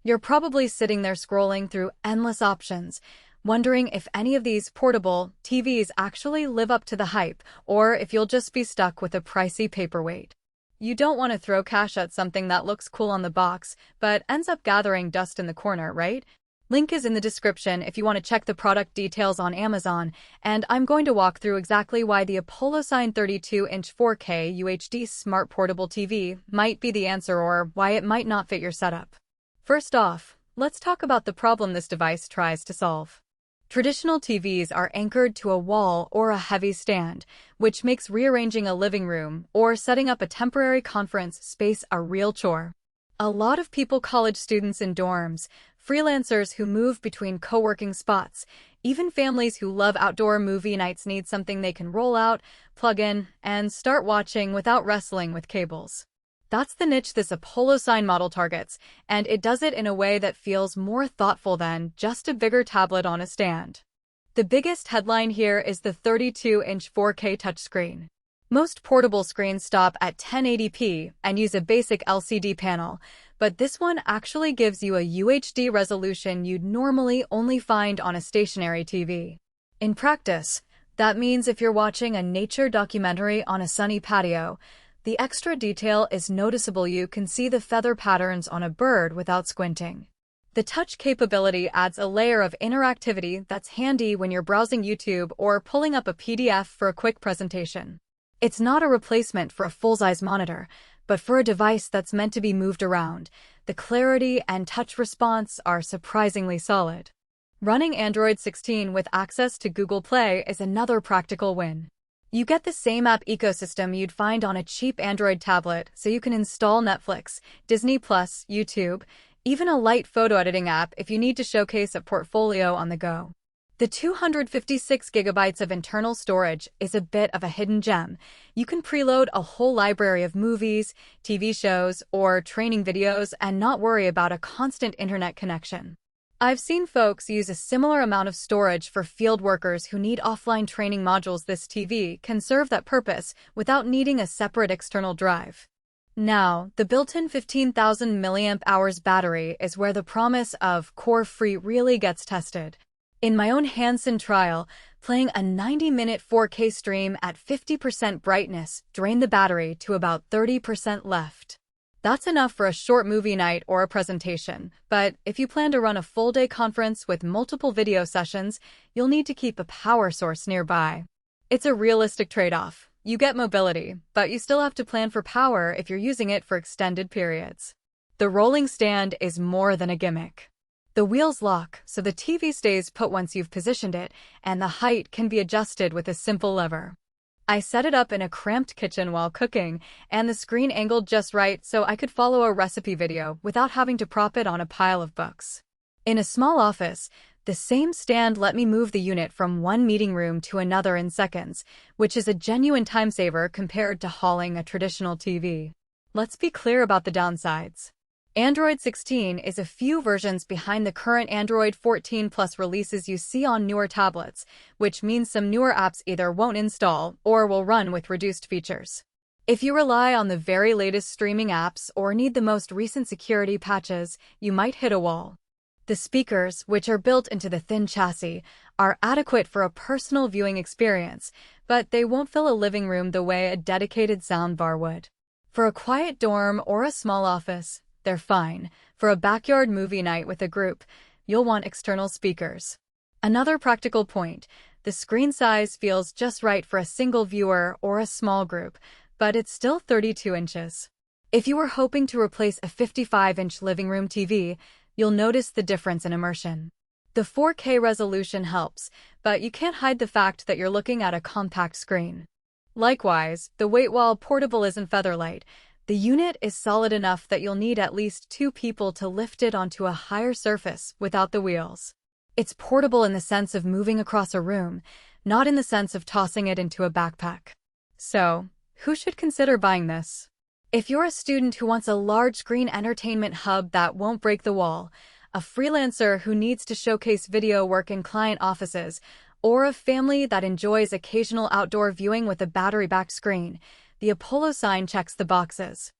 You're probably sitting there scrolling through endless options, wondering if any of these portable TVs actually live up to the hype, or if you'll just be stuck with a pricey paperweight. You don't want to throw cash at something that looks cool on the box, but ends up gathering dust in the corner, right? Link is in the description if you want to check the product details on Amazon, and I'm going to walk through exactly why the ApoloSign 32-inch 4K UHD Smart Portable TV might be the answer or why it might not fit your setup. First off, let's talk about the problem this device tries to solve. Traditional TVs are anchored to a wall or a heavy stand, which makes rearranging a living room or setting up a temporary conference space a real chore. A lot of people, college students in dorms, freelancers who move between co-working spots, even families who love outdoor movie nights need something they can roll out, plug in, and start watching without wrestling with cables. That's the niche this ApoloSign model targets, and it does it in a way that feels more thoughtful than just a bigger tablet on a stand. The biggest headline here is the 32-inch 4K touchscreen. Most portable screens stop at 1080p and use a basic LCD panel, but this one actually gives you a UHD resolution you'd normally only find on a stationary TV. In practice, that means if you're watching a nature documentary on a sunny patio, the extra detail is noticeable. You can see the feather patterns on a bird without squinting. The touch capability adds a layer of interactivity that's handy when you're browsing YouTube or pulling up a PDF for a quick presentation. It's not a replacement for a full-size monitor, but for a device that's meant to be moved around, the clarity and touch response are surprisingly solid. Running Android 16 with access to Google Play is another practical win. You get the same app ecosystem you'd find on a cheap Android tablet, so you can install Netflix, Disney+, YouTube, even a light photo editing app if you need to showcase a portfolio on the go. The 256 gigabytes of internal storage is a bit of a hidden gem. You can preload a whole library of movies, TV shows, or training videos and not worry about a constant internet connection. I've seen folks use a similar amount of storage for field workers who need offline training modules. This TV can serve that purpose without needing a separate external drive. Now, the built-in 15,000 mAh battery is where the promise of core-free really gets tested. In my own hands-on trial, playing a 90-minute 4K stream at 50% brightness drained the battery to about 30% left. That's enough for a short movie night or a presentation, but if you plan to run a full-day conference with multiple video sessions, you'll need to keep a power source nearby. It's a realistic trade-off. You get mobility, but you still have to plan for power if you're using it for extended periods. The rolling stand is more than a gimmick. The wheels lock, so the TV stays put once you've positioned it, and the height can be adjusted with a simple lever. I set it up in a cramped kitchen while cooking, and the screen angled just right so I could follow a recipe video without having to prop it on a pile of books. In a small office, the same stand let me move the unit from one meeting room to another in seconds, which is a genuine time saver compared to hauling a traditional TV. Let's be clear about the downsides. Android 16 is a few versions behind the current Android 14 Plus releases you see on newer tablets, which means some newer apps either won't install or will run with reduced features. If you rely on the very latest streaming apps or need the most recent security patches, you might hit a wall. The speakers, which are built into the thin chassis, are adequate for a personal viewing experience, but they won't fill a living room the way a dedicated soundbar would. For a quiet dorm or a small office, they're fine. For a backyard movie night with a group, you'll want external speakers. Another practical point, the screen size feels just right for a single viewer or a small group, but it's still 32 inches. If you were hoping to replace a 55-inch living room TV, you'll notice the difference in immersion. The 4K resolution helps, but you can't hide the fact that you're looking at a compact screen. Likewise, the weight, while portable isn't featherlight, the unit is solid enough that you'll need at least 2 people to lift it onto a higher surface without the wheels. It's portable in the sense of moving across a room, not in the sense of tossing it into a backpack. So, who should consider buying this? If you're a student who wants a large-screen entertainment hub that won't break the wall, a freelancer who needs to showcase video work in client offices, or a family that enjoys occasional outdoor viewing with a battery-backed screen, the ApoloSign checks the boxes.